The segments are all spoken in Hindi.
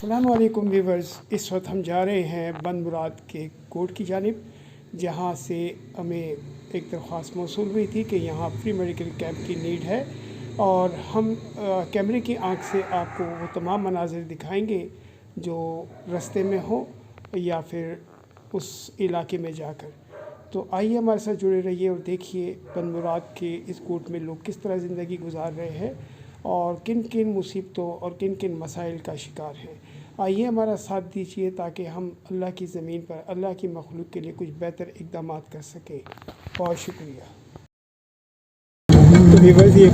अस्सलामुअलैकुम व्यूवर्स, इस वक्त हम जा रहे हैं बंद मुराद के कोर्ट की जानिब, जहां से हमें एक दरख्वास्त मौसूल हुई थी कि यहां फ्री मेडिकल कैंप की नीड है और हम कैमरे की आंख से आपको वो तमाम मनाजिर दिखाएंगे जो रास्ते में हो या फिर उस इलाके में जाकर। तो आइए हमारे साथ जुड़े रहिए और देखिए बंद मुराद के इस कोर्ट में लोग किस तरह ज़िंदगी गुजार रहे हैं और किन किन मुसीबतों और किन किन मसाइल का शिकार हैं। आइए हमारा साथ दीजिए ताकि हम अल्लाह की ज़मीन पर अल्लाह की मखलूक के लिए कुछ बेहतर इक़दाम कर सकें। बहुत शुक्रिया। तो व्यूअर्स, ये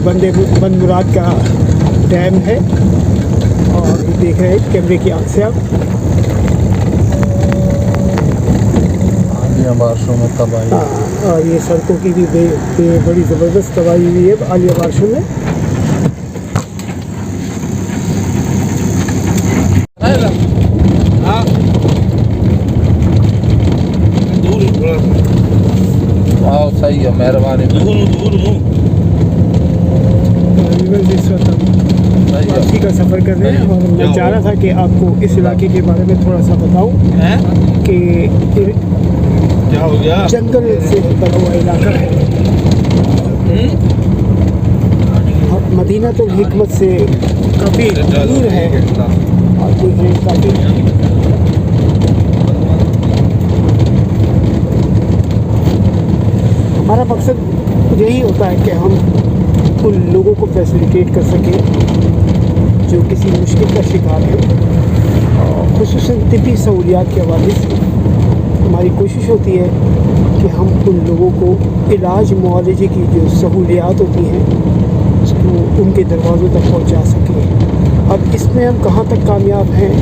बंद मुराद का डैम है और ये देख रहे हैं कैमरे की आंख से आप। बारिशों में तबाही। हाँ, और ये सड़कों की भी बड़ी ज़बरदस्त तबाही हुई है आलिया बारिशों में। सही है, मेहरबानी। इस वक्त हम वापसी का सफ़र कर रहे हैं और मैं चाह रहा था कि आपको इस इलाके के बारे में थोड़ा सा बताऊं कि क्या हो गया। जंगल से बना हुआ इलाका है। मदीना तो हिकमत से काफ़ी दूर है और काफ़ी हमारा मकसद यही होता है कि हम उन लोगों को फैसिलिटेट कर सकें जो किसी मुश्किल का शिकार है, ख़ुसूसन तिब्बी सहूलियात के हवाले से हमारी कोशिश होती है कि हम उन लोगों को इलाज मुआलजे की जो सहूलियात होती हैं उसको उनके दरवाज़ों तक पहुंचा सकें। अब इसमें हम कहाँ तक कामयाब हैं,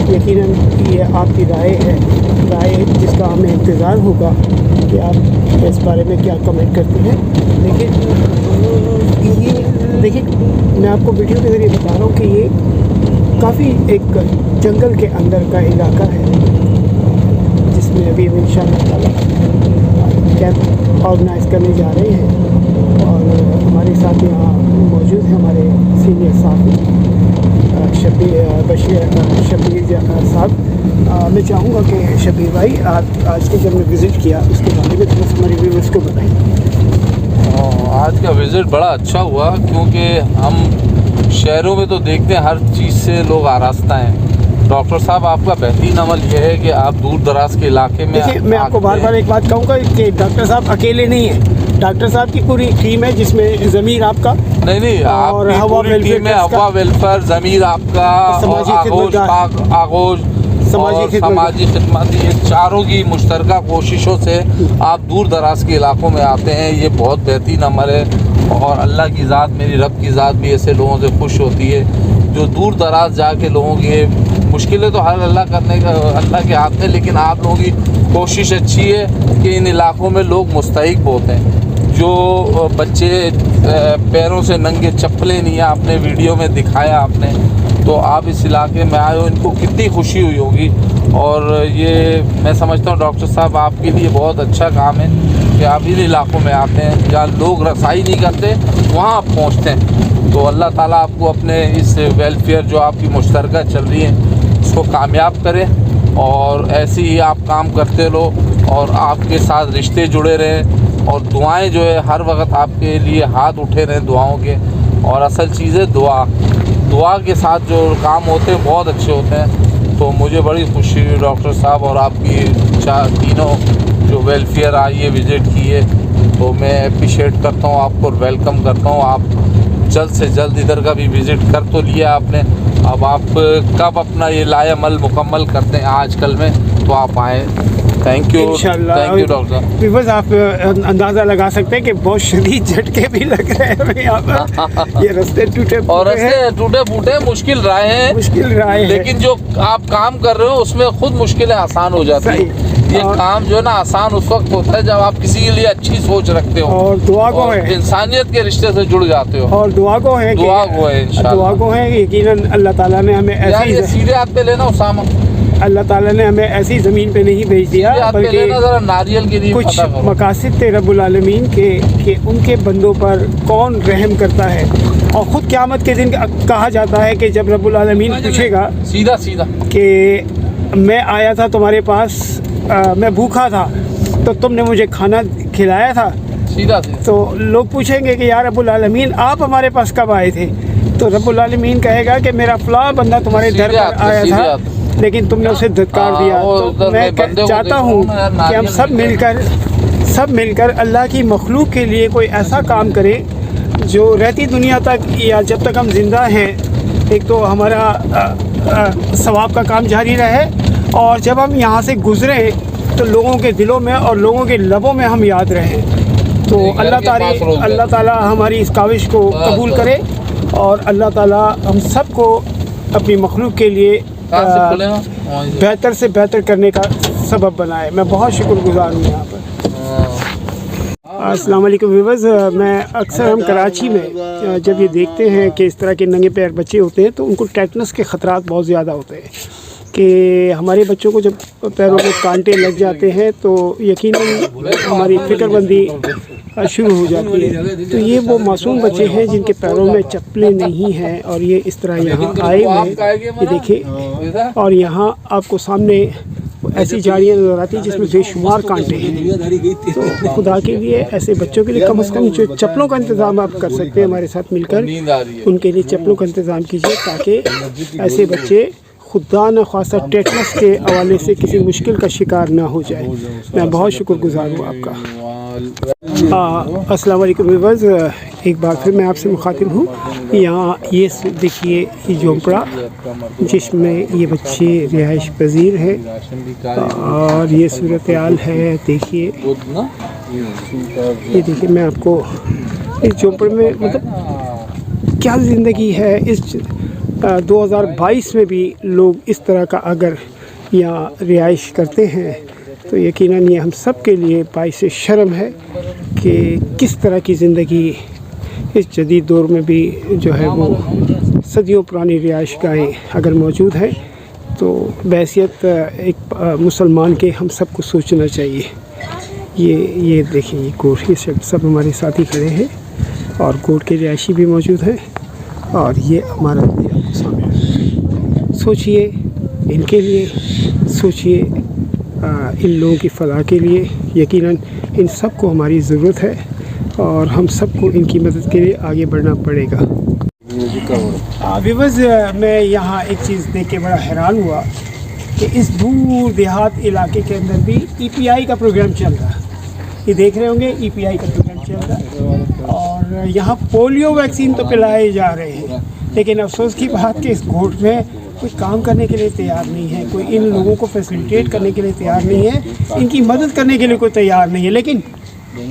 यकीनन ये आपकी राय जिसका हमें इंतज़ार होगा कि आप इस बारे में क्या कमेंट करते हैं। लेकिन ये देखिए, मैं आपको वीडियो के ज़रिए बता रहा हूँ कि ये काफ़ी एक जंगल के अंदर का इलाका है जिसमें अभी हम इंशाअल्लाह ताला कैंप ऑर्गेनाइज़ करने जा रहे हैं और हमारे साथ यहाँ मौजूद हैं हमारे सीनियर साहब शबीर साहब। मैं चाहूँगा कि शबीर भाई आप आज के जब मैं विज़िट किया उसके बारे में थोड़ा हमारे व्यूअर्स को बताइए। आज का विज़िट बड़ा अच्छा हुआ क्योंकि हम शहरों में तो देखते हैं हर चीज़ से लोग आरास्ता हैं। डॉक्टर साहब, आपका बेहतरीन अमल यह है कि आप दूर दराज के इलाके में देखिए, मैं आपको बार बार एक बात कहूँगा कि डॉक्टर साहब अकेले नहीं हैं। डॉक्टर साहब की पूरी टीम है जिसमें ज़मीर आपका नहीं और हवा टीम है, हवा वेलफेयर, ज़मीर आपका आगोश समाजी खिदमत, ये चारों की मुश्तरका कोशिशों से आप दूर दराज के इलाकों में आते हैं। ये बहुत बेहतरीन अमल है और अल्लाह की ज़ात, मेरी रब की ज़ात भी ऐसे लोगों से खुश होती है जो दूर दराज जाके लोगों की मुश्किलें तो हल अल्लाह के हाथ में, लेकिन आप लोगों की कोशिश अच्छी है कि इन इलाकों में लोग मुस्तहिक बहुत हैं। जो बच्चे पैरों से नंगे, चप्पलें नहीं है, आपने वीडियो में दिखाया आपने, तो आप इस इलाके में आए हो, इनको कितनी खुशी हुई होगी। और ये मैं समझता हूँ डॉक्टर साहब आपके लिए बहुत अच्छा काम है कि आप इन इलाकों में आते हैं जहाँ लोग रसाई नहीं करते, वहाँ आप पहुँचते हैं। तो अल्लाह ताला आपको अपने इस वेलफेयर जो आपकी मुश्तरका चल रही है उसको कामयाब करें और ऐसे ही आप काम करते रहो और आपके साथ रिश्ते जुड़े रहें और दुआएं जो है हर वक्त आपके लिए हाथ उठे रहें दुआओं के। और असल चीज़ है दुआ के साथ जो काम होते हैं बहुत अच्छे होते हैं। तो मुझे बड़ी खुशी हुई डॉक्टर साहब और आपकी तीनों जो वेलफेयर आई है विज़िट की है, तो मैं अप्रिशिएट करता हूँ आपको, वेलकम करता हूँ। आप जल्द से जल्द इधर का भी विज़िट कर तो लिया आपने, अब आप कब अपना ये लाएअमल मुकम्मल करते हैं आजकल में, तो आप आएँ। थैंक यू डॉक्टर साहब। बस आप अंदाज़ा लगा सकते हैं कि बहुत शदीद झटके भी लग रहे हैं यहाँ पर। ये रास्ते टूटे फूटे मुश्किल राह है, लेकिन जो आप काम कर रहे हो उसमें खुद मुश्किलें आसान हो जाती है। ये काम जो है ना आसान उस वक्त होता है जब आप किसी के लिए अच्छी सोच रखते हो और दुआ को है, इंसानियत के रिश्ते से जुड़ जाते हो और दुआ को है यकीनन अल्लाह ताला ने हमें ऐसी सीधे हाथ पे लेना उसामा, अल्लाह ताला ने हमें ऐसी ज़मीन पे नहीं भेज दिया बल्कि नारियल के लिए कुछ मकासिद थे रब्बुल आलमीन के कि उनके बंदों पर कौन रहम करता है और ख़ुद क़यामत के दिन कहा जाता है कि जब रब्बुल आलमीन पूछेगा सीधा सीधा कि मैं आया था तुम्हारे पास, मैं भूखा था तो तुमने मुझे खाना खिलाया था, सीधा सीधा। तो लोग पूछेंगे कि यार रब्बुल आलमीन आप हमारे पास कब आए थे? तो रब्बुल आलमीन कहेगा कि मेरा फ़लाँ बंदा तुम्हारे दर पर आया था लेकिन तुमने उसे धत्कार दिया। तो मैं चाहता हूँ कि हम सब मिलकर अल्लाह की मखलूक के लिए कोई ऐसा काम करें जो रहती दुनिया तक या जब तक हम ज़िंदा हैं, एक तो हमारा सवाब का काम जारी रहे, और जब हम यहाँ से गुज़रें तो लोगों के दिलों में और लोगों के लबों में हम याद रहें। तो अल्लाह ताला हमारी इस काविश को कबूल करे और अल्लाह ताला हम सब को अपनी मखलूक के लिए बेहतर से बेहतर करने का सबब बनाए। मैं बहुत शुक्रगुज़ार हूँ यहाँ पर। अस्सलाम वालेकुम व्यूअर्स, मैं अक्सर हम कराची में जब ये देखते हैं कि इस तरह के नंगे पैर बच्चे होते हैं तो उनको टेटनस के ख़तरात बहुत ज़्यादा होते हैं कि हमारे बच्चों को जब पैरों में कांटे लग जाते हैं तो यकीनन हमारी फ़िक्रमंदी शुरू हो जाती है। तो ये वो मासूम बच्चे हैं जिनके पैरों में चप्पलें नहीं हैं और ये इस तरह यहाँ आए हुए, ये देखिए, और यहाँ आपको सामने ऐसी झाड़ियाँ नज़र आती हैं जिसमें बेशुमार कांटे हैं। तो खुदा के लिए ऐसे बच्चों के लिए कम से कम जो चप्पलों का इंतज़ाम आप कर सकते हैं हमारे साथ मिलकर, उनके लिए चप्पलों का इंतज़ाम कीजिए ताकि ऐसे बच्चे खुदा न ख़ासा टेटनस के हवाले से किसी मुश्किल का शिकार ना हो जाए। मैं बहुत शुक्रगुज़ार हूँ आपका। अस्सलाम वालेकुम व्यूअर्स, एक बार फिर मैं आपसे मुखातिब हूँ। यहाँ ये देखिए ये झोंपड़ा जिसमें ये बच्चे रिहाइश पजीर हैं और ये सूरत हाल है। देखिए ये देखिए, मैं आपको इस झोंपड़े में मतलब क्या ज़िंदगी है। इस 2022 में भी लोग इस तरह का अगर यहाँ रिहाइश करते हैं तो यकीनन ये हम सब के लिए बाइस शर्म है कि किस तरह की ज़िंदगी इस जदीद दौर में भी जो है वो सदियों पुरानी रिहाइश गाहें अगर मौजूद हैं तो बहैसियत एक मुसलमान के हम सब को सोचना चाहिए। ये देखिए, ये कोर्ट, ये सब हमारे साथी खड़े हैं और कोर्ट के रिहायशी भी मौजूद हैं और ये हमारा आपको सामने। सोचिए इनके लिए, सोचिए इन लोगों की फ़लाह के लिए। यकीनन इन सब को हमारी ज़रूरत है और हम सबको इनकी मदद के लिए आगे बढ़ना पड़ेगा। व्यूअर्स, मैं यहाँ एक चीज़ देख के बड़ा हैरान हुआ कि इस दूर देहात इलाके के अंदर भी EPI का प्रोग्राम चल रहा है। ये देख रहे होंगे, EPI का प्रोग्राम चल रहा है और यहाँ पोलियो वैक्सीन तो पिलाए जा रहे हैं, लेकिन अफसोस की बात कि इस कोर्ट में कोई काम करने के लिए तैयार नहीं है, कोई इन लोगों को फैसिलिटेट करने के लिए तैयार नहीं है, इनकी मदद करने के लिए कोई तैयार नहीं है, लेकिन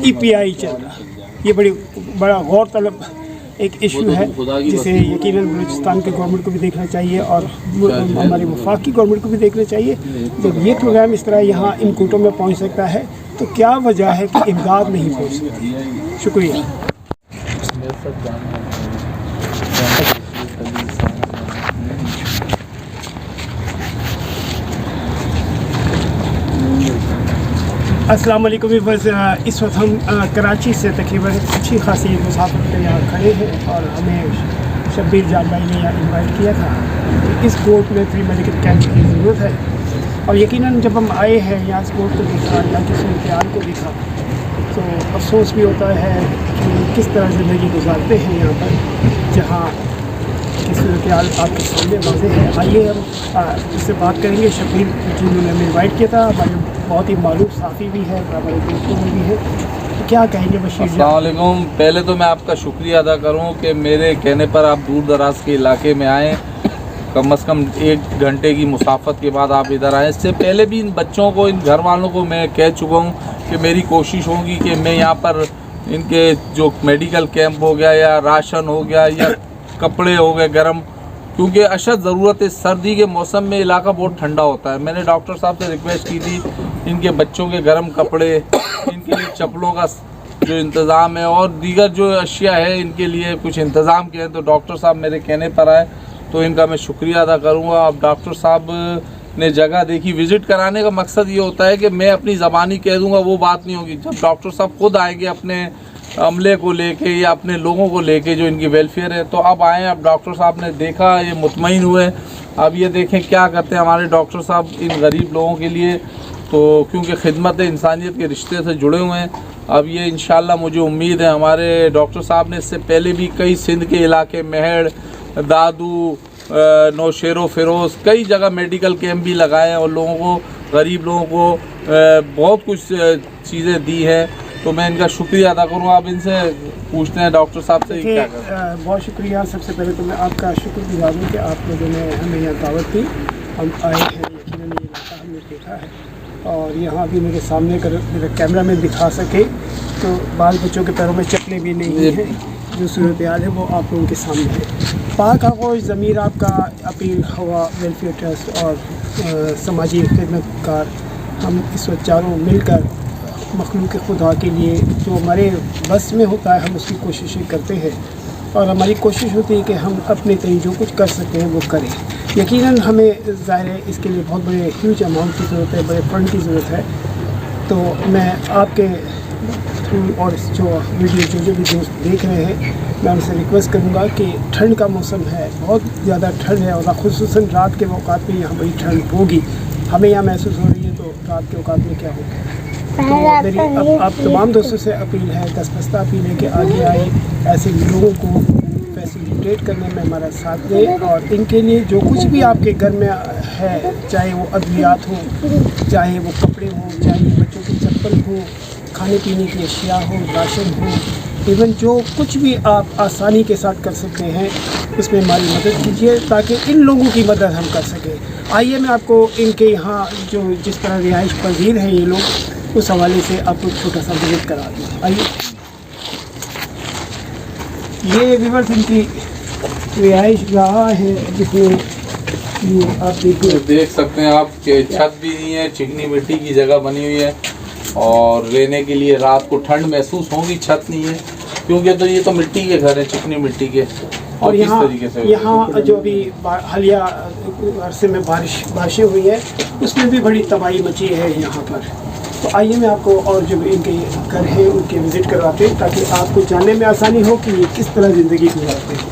EPI चल रहा है। ये बड़ा गौर तलब एक इशू है जिसे यकीनन बलूचिस्तान के गवर्नमेंट को भी देखना चाहिए और हमारे वफाकी गवर्नमेंट को भी देखना चाहिए। जब ये प्रोग्राम इस तरह यहाँ इन कोर्टों में पहुँच सकता है तो क्या वजह है कि इमदाद नहीं पहुँच सकती। शुक्रिया। अस्सलाम वालेकुम व्यूअर्स, इस वक्त हम कराची से तकरीबन अच्छी खासी मुसाफिर के यहाँ खड़े हैं और हमें शब्बीर जान भाई ने यहाँ इन्वाइट किया था कि इस कोर्ट में फ्री मेडिकल कैंप की ज़रूरत है और यकीनन जब हम आए हैं यहाँ इस कोर्ट को देखा, यहाँ की सूरत हाल को देखा तो अफसोस भी होता है कि किस तरह ज़िंदगी गुजारते हैं यहाँ पर, जहाँ की सूरत हाल आपके सामने वाज़ेह है। आइए हम इससे बात करेंगे। शब्बीर जिन्होंने हमें इन्वाइट किया था, हमारे बहुत ही मालूम साफ़ी भी है, हमारे दोस्तों में भी है, तो क्या कहेंगे बशीर? अस्सलाम वालेकुम। पहले तो मैं आपका शुक्रिया अदा करूं कि मेरे कहने पर आप दूर दराज के इलाके में आएँ, कम से कम 1 घंटे की मुसाफत के बाद आप इधर आएँ। इससे पहले भी इन बच्चों को, इन घर वालों को मैं कह चुका हूँ कि मेरी कोशिश होगी कि मैं यहाँ पर इनके जो मेडिकल कैंप हो गया या राशन हो गया या कपड़े हो गए गर्म, क्योंकि अशद ज़रूरत है। सर्दी के मौसम में इलाका बहुत ठंडा होता है। मैंने डॉक्टर साहब से रिक्वेस्ट की थी इनके बच्चों के गर्म कपड़े, इनके लिए चप्पलों का जो इंतज़ाम है और दीगर जो अशिया है इनके लिए कुछ इंतज़ाम किए, तो डॉक्टर साहब मेरे कहने पर आए, तो इनका मैं शुक्रिया अदा करूँगा। अब डॉक्टर साहब ने जगह देखी। विज़िट कराने का मकसद ये होता है कि मैं अपनी ज़बानी कह दूँगा वो बात नहीं होगी। जब डॉक्टर साहब खुद आएंगे अपने अमले को लेके या अपने लोगों को लेके जो इनकी वेलफेयर है। तो अब आए, अब डॉक्टर साहब ने देखा, ये मुतमईन हुए। अब ये देखें क्या करते हैं हमारे डॉक्टर साहब इन गरीब लोगों के लिए, तो क्योंकि खिदमत इंसानियत के रिश्ते से जुड़े हुए हैं। अब ये इंशाल्लाह मुझे उम्मीद है हमारे डॉक्टर साहब ने इससे पहले भी कई सिंध के इलाके, महड़, दादू, नौशेरो, फिरोज़, कई जगह मेडिकल कैंप भी लगाए हैं और लोगों को, गरीब लोगों को बहुत कुछ चीज़ें दी हैं। तो मैं इनका शुक्रिया अदा करूँ। आप इनसे पूछते हैं डॉक्टर साहब से क्या करें। बहुत शुक्रिया। सबसे पहले तो मैं आपका शुक्रगुजार हूँ कि आप लोगों ने हमें यहाँ दावत दी, हम आए हैं। यकीनन ये इलाका हमने देखा है और यहाँ भी मेरे सामने कर मेरा कैमरा में दिखा सके तो बाल बच्चों के पैरों में चप्पलें भी नहीं हैं। जो सूरत हाल है वो आप लोगों के सामने है। पाक आगोश ज़मीर आपका अपील हवा वेलफेयर ट्रस्ट और समाजी खिदमतकार, हम इस वक्त चारों मिलकर मखलूक खुदा के लिए जो हमारे बस में होता है हम उसकी कोशिशें करते हैं और हमारी कोशिश होती है कि हम अपने तय जो कुछ कर सकते हैं वो करें। यकीनन हमें ज़ाहिर है इसके लिए बहुत बड़े ह्यूज अमाउंट की ज़रूरत है, बड़े फंड की ज़रूरत है। तो मैं आपके थ्रू और जो वीडियो जो भी दोस्त देख रहे हैं, मैं उनसे रिक्वेस्ट करूँगा कि ठंड का मौसम है, बहुत ज़्यादा ठंड है और ख़ुसूसन रात के औकात में यहाँ बड़ी ठंड होगी। हमें यहाँ महसूस हो रही है, तो रात के औकात में क्या होगा। तो मेरी अब आप तमाम दोस्तों से अपील है, दस्तबस्ता अपील है कि आगे आए, ऐसे लोगों को फैसिलिटेट करने में हमारा साथ दें और इनके लिए जो कुछ भी आपके घर में है, चाहे वो अद्वियात हो, चाहे वो कपड़े हों, चाहे बच्चों की चप्पल हो, खाने पीने की अशिया हो, राशन हो, इवन जो कुछ भी आप आसानी के साथ कर सकते हैं उसमें हमारी मदद कीजिए ताकि इन लोगों की मदद हम कर सकें। आइए मैं आपको इनके यहाँ जो जिस तरह रिहाइश पजीर हैं ये लोग, उस हवाले से आपको छोटा सा विजिट करा दूँ। आइए, ये व्यूअर्स इनकी रिहाइश गाह है जिसमें ये आप देखिए, देख सकते हैं आप कि छत भी नहीं है, चिकनी मिट्टी की जगह बनी हुई है और रहने के लिए रात को ठंड महसूस होगी। छत नहीं है क्योंकि तो ये तो मिट्टी के घर है, चिकनी मिट्टी के। और यहाँ जो अभी हालिया अरसे में बारिशें हुई है उसमें भी बड़ी तबाही मची है यहाँ पर। तो आइए मैं आपको और जो इनके घर हैं उनके विज़िट करवाते हैं ताकि आपको जानने में आसानी हो कि ये किस तरह ज़िंदगी गुजारते हैं।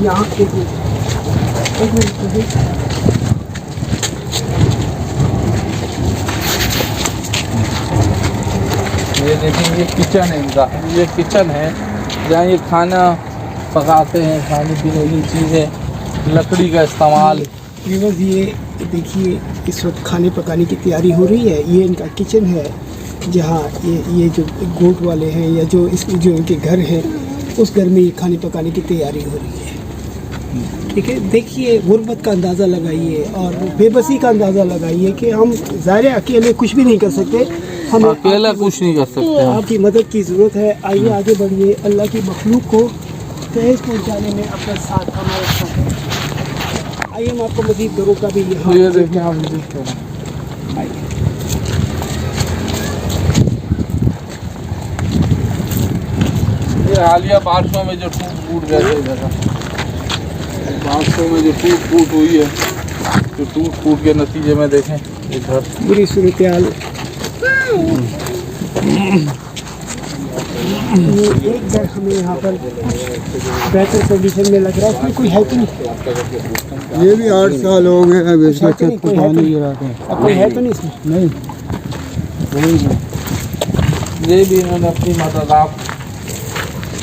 यहाँ एक मिनट ये देखें, ये किचन है इनका, ये किचन है जहाँ ये खाना पकाते हैं, खाने पीने की चीज़ें, लकड़ी का इस्तेमाल। व्यूअर्स ये देखिए इस वक्त खाने पकाने की तैयारी हो रही है। ये इनका किचन है जहाँ ये जो गोट वाले हैं या जो इनके घर हैं उस घर में ये खाने पकाने की तैयारी हो रही है। ठीक है, देखिए गुर्बत का अंदाज़ा लगाइए और बेबसी का अंदाज़ा लगाइए कि हम ज़ाहिर अकेले कुछ भी नहीं कर सकते, हम अकेला कुछ नहीं कर सकते, आपकी मदद की ज़रूरत है। आइए आगे बढ़िए, अल्लाह की मखलूक को तेज़ पहुँचाने में अपना साथ हमारे साथ है। आइए हम आपको मज़ीद घरों का भी यहाँ ये देखें आप विजिट करें। आइए, ये हालिया बारिशों में जो टूट गए थे जगह, बारिशों में जो टूट हुई है, जो टूट के नतीजे में देखें ये घर बुरी सूरत हाल। एक घर हमें यहाँ पर बेहतर कंडीशन में लग रहा है, इसमें कोई है तो नहीं। ये भी 8 साल हो गए अब इसमें कोई है तो नहीं, अब कोई है तो नहीं इसमें। नहीं, ये भी इन्होंने अपनी मदद आप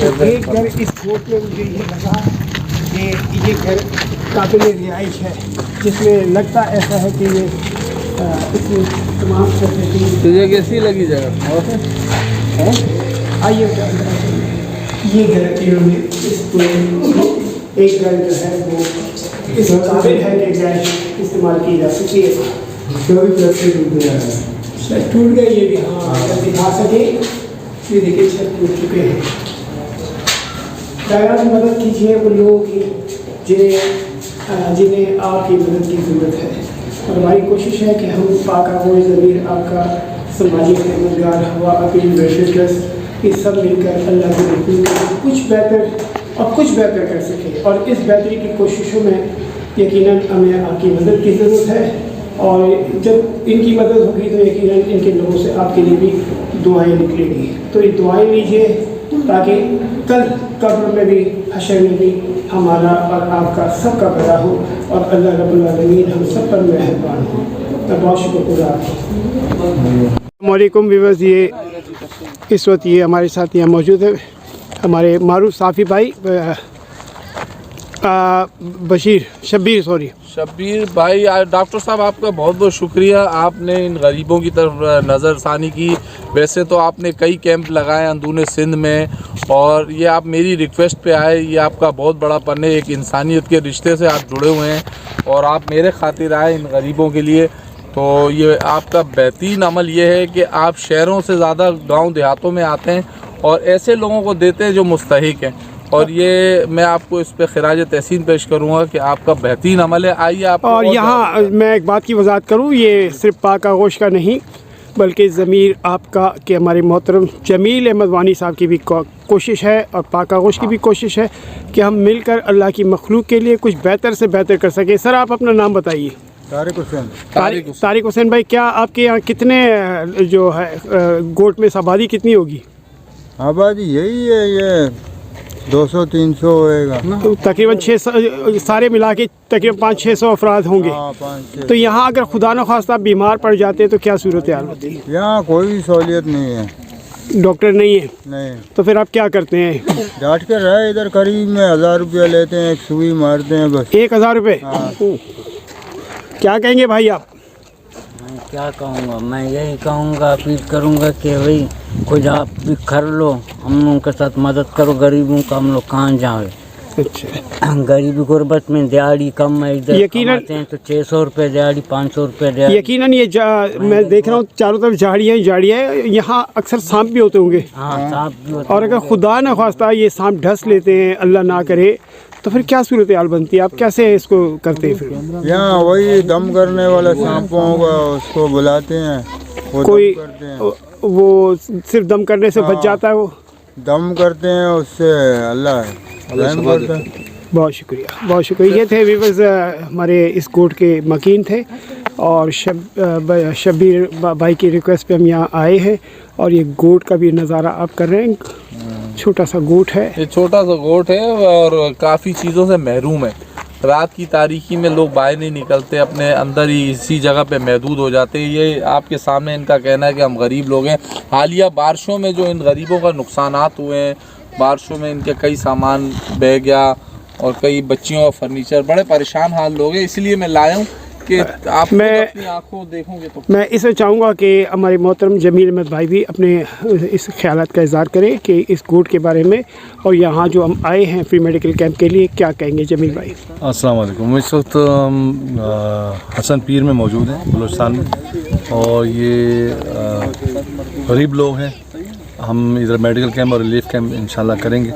एक घर इस कोर्ट में मुझे ये लगा कि ये घर काबिल रिहाइश है, जिसमें लगता ऐसा है कि ये इसमें तमाम फैसिलिटी। तुझे कैसी लगी जगह है। आइए, ये घर इन्होंने एक घर जो है वो इस काबिल है कि गैस इस्तेमाल की जा सकती है। छत टूट गई, ये भी हाँ अगर दिखा सके। ये देखिए छत टूट चुके हैं। दया मदद कीजिए उन लोगों की जिन्हें आपकी मदद की ज़रूरत है और हमारी कोशिश है कि हम पाक आगोश ज़मीर आपका समाजी खिदमतगार हवा अपील वेलफेयर ट्रस्ट ये सब मिलकर अल्लाह के रसूल कुछ बेहतर कर सकें और इस बेहतरी की कोशिशों में यकीनन हमें आपकी मदद की ज़रूरत है। और जब इनकी मदद होगी तो यकीनन इनके लोगों से आपके लिए भी दुआएं निकलेंगी। तो ये दुआएं लीजिए ताकि कल कब्र में भी हशर में भी हमारा और आपका सबका भला हो और अल्लाह रब्बुल आलमीन हम सब पर मेहरबान हो। तो बहुत शुक्रिया। अस्सलामुअलैकुम व्यूअर्स, ये इस वक्त ये हमारे साथ यहाँ मौजूद है हमारे मारूफ साफ़ी भाई शब्बीर भाई। डॉक्टर साहब आपका बहुत बहुत शुक्रिया, आपने इन गरीबों की तरफ नज़रसानी की। वैसे तो आपने कई कैंप लगाए अंदरूनी सिंध में और ये आप मेरी रिक्वेस्ट पे आए, ये आपका बहुत बड़ा पन है। एक इंसानियत के रिश्ते से आप जुड़े हुए हैं और आप मेरे खातिर आए इन गरीबों के लिए। तो ये आपका बेहतरीन अमल ये है कि आप शहरों से ज़्यादा गांव देहातों में आते हैं और ऐसे लोगों को देते हैं जो मुस्तहिक हैं। और ये मैं आपको इस पे खिराज तहसीन पेश करूँगा कि आपका बेहतरीन अमल है। आइए आप। और यहाँ मैं एक बात की वजाहत करूँ, ये सिर्फ पाक आगोश का नहीं बल्कि ज़मीर आपका कि हमारे मोहतरम जमील अहमद वानी साहब की भी कोशिश है और पाक आगोश की भी कोशिश है कि हम मिलकर अल्लाह की मखलूक के लिए कुछ बेहतर से बेहतर कर सकें। सर आप अपना नाम बताइए। तारिक हुसैन भाई, क्या आपके यहाँ कितने जो है गोट में आबादी कितनी होगी? आबादी यही है, ये 200-300 होएगा तो तकरीबन 600 सारे मिला के तकरीबन 500-600 अफराद होंगे। हाँ, 5-6। तो यहाँ अगर खुदा न खास्ता बीमार पड़ जाते तो क्या सूरत हाल होती? यहाँ कोई सहूलियत नहीं है, डॉक्टर नहीं है। नहीं। तो फिर आप क्या करते हैं? डांट के रहे इधर करीब में 1000 रुपया लेते हैं, एक सुई मारते हैं बस। 1000 रुपये? हाँ। क्या कहेंगे भाई आप? मैं क्या कहूँगा, मैं यही कहूँगा, अपील करूँगा कि भाई कुछ आप भी कर लो, हम लोगों के साथ मदद करो। गरीबों का हम लोग कहाँ जाए? अच्छा, गरीबी गुर्बत में दिहाड़ी कम है, इधर कमाते हैं तो 600 रुपये दिहाड़ी, 500 रुपये दिहाड़ी। यकीनन ये मैं देख रहा हूँ चारों तरफ झाड़ियाँ ही झाड़ियाँ है। यहाँ अक्सर सांप भी होते होंगे। हाँ, सांप भी होते और अगर खुदा न खास्ता ये सांप ढस लेते हैं, अल्लाह ना करे, तो फिर क्या सूरत हाल बनती है? आप कैसे इसको करते हैं फिर? यहाँ वही दम करने वाला सांपों होगा, उसको बुलाते हैं, वो कोई दम करते हैं। वो सिर्फ दम करने से बच जाता है? वो दम करते हैं, उससे अल्लाह रहम करता है। बहुत शुक्रिया, बहुत शुक्रिया। ये थे व्यूअर्स हमारे इस कोर्ट के मकीन थे और शब्बीर भाई की रिक्वेस्ट पे हम यहाँ आए हैं और ये गोट का भी नज़ारा आप कर रहे हैं। छोटा सा गोट है, ये छोटा सा गोट है और काफ़ी चीज़ों से महरूम है। रात की तारीकी में लोग बाहर नहीं निकलते, अपने अंदर ही इसी जगह पे महदूद हो जाते हैं। ये आपके सामने इनका कहना है कि हम गरीब लोग हैं। हालिया बारिशों में जो इन गरीबों का नुकसानात हुए हैं, बारिशों में इनके कई सामान बह गया और कई बच्चियों का फर्नीचर, बड़े परेशान हाल लोग हैं। इसलिए मैं लाया हूँ कि आप अपनी आँखों देखोगे तो। मैं इसे चाहूँगा कि हमारे मोहतरम जमील अहमद भाई भी अपने इस ख्यालात का इज़हार करें कि इस गोट के बारे में और यहाँ जो हम आए हैं फ्री मेडिकल कैंप के लिए, क्या कहेंगे जमील भाई? अस्सलाम वालेकुम। इस वक्त हसन पीर में मौजूद हैं बलूचिस्तान में और ये गरीब लोग हैं। हम इधर मेडिकल कैंप और रिलीफ कैंप इंशाल्लाह करेंगे।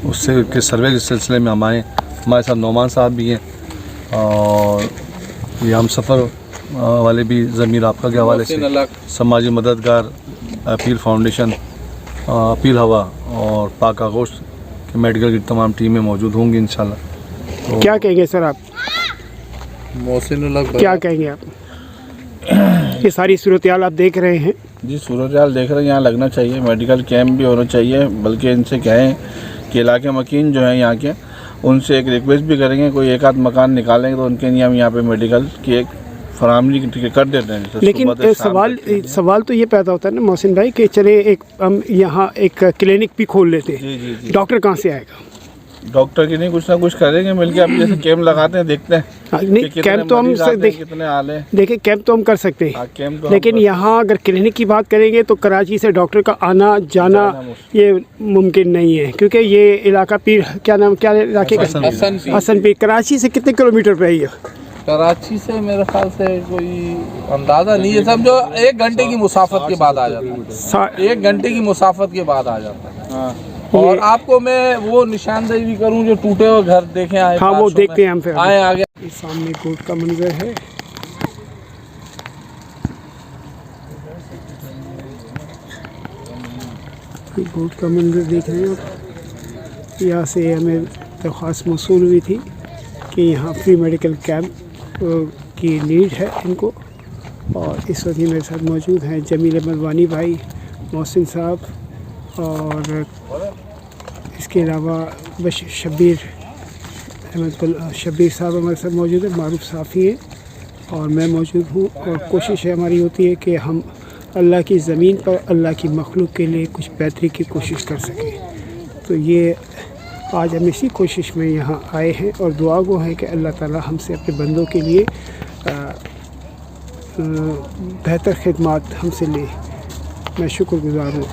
उससे के सर्वे के सिलसिले में हम आए। हमारे साथ नौमान साहब भी हैं और ये हम सफ़र वाले भी ज़मीर आपका के हवाले से समाजी मददगार, अपील फाउंडेशन, अपील हवा और पाक आगोश के मेडिकल की तमाम टीमें मौजूद होंगी इंशाल्लाह। तो क्या कहेंगे सर आप? क्या कहेंगे आप? ये सारी सूरत हाल आप देख रहे हैं। जी, सूरत हाल देख रहे हैं। यहाँ लगना चाहिए, मेडिकल कैंप भी होना चाहिए। बल्कि इनसे कहें कि इलाके मकीन जो है यहाँ के, उनसे एक रिक्वेस्ट भी करेंगे, कोई एक आध मकान निकालेंगे तो उनके लिए हम यहाँ पे मेडिकल की एक फराहमी कर देते हैं। लेकिन सवाल तो ये पैदा होता है ना मोहसिन भाई कि चले एक हम यहाँ एक क्लिनिक भी खोल लेते हैं, डॉक्टर कहाँ से आएगा? डॉक्टर की नहीं, कुछ ना कुछ करेंगे मिलके। आप जैसे कैंप लगाते हैं, देखते हैं। नहीं, कैंप तो हम कितने हाल है। देखिए कैंप तो हम कर सकते हैं, तो लेकिन यहाँ अगर क्लिनिक की बात करेंगे तो कराची से डॉक्टर का आना जाना ये मुमकिन नहीं है, क्योंकि ये इलाका पीर क्या इलाके का? हसन पीर। कराची से कितने किलोमीटर पे है ये? कराची से मेरे ख्याल से कोई अंदाज़ा नहीं है, समझो 1 घंटे की मुसाफत के बाद आ जाता है। 1 घंटे की मुसाफत के बाद आ जाता है। और आपको मैं वो निशानदेही भी करूं जो टूटे हुए घर देखे आए। हाँ, वो देखते हैं हम फिर आए आगे। इस सामने गोट का मंजर है। गोट का मंजर देख रहे हैं आप। यहाँ से हमें दरख्वास्त मौसूल हुई थी कि यहाँ फ्री मेडिकल कैंप की नीड है इनको। और इस वक्त ही मेरे साथ मौजूद हैं जमील अहमद वानी भाई, मोहसिन साहब, और इसके अलावा शब्बीर साहब हमारे साथ मौजूद हैं, मारूफ साफ़ी हैं, और मैं मौजूद हूँ। और कोशिश हमारी होती है कि हम अल्लाह की ज़मीन पर अल्लाह की मखलूक के लिए कुछ बेहतरी की कोशिश कर सकें। तो ये आज हम इसी कोशिश में यहाँ आए हैं और दुआ गो है कि अल्लाह ताला हमसे अपने बंदों के लिए बेहतर खिदमत हमसे ले। मैं शुक्रगुज़ार हूँ।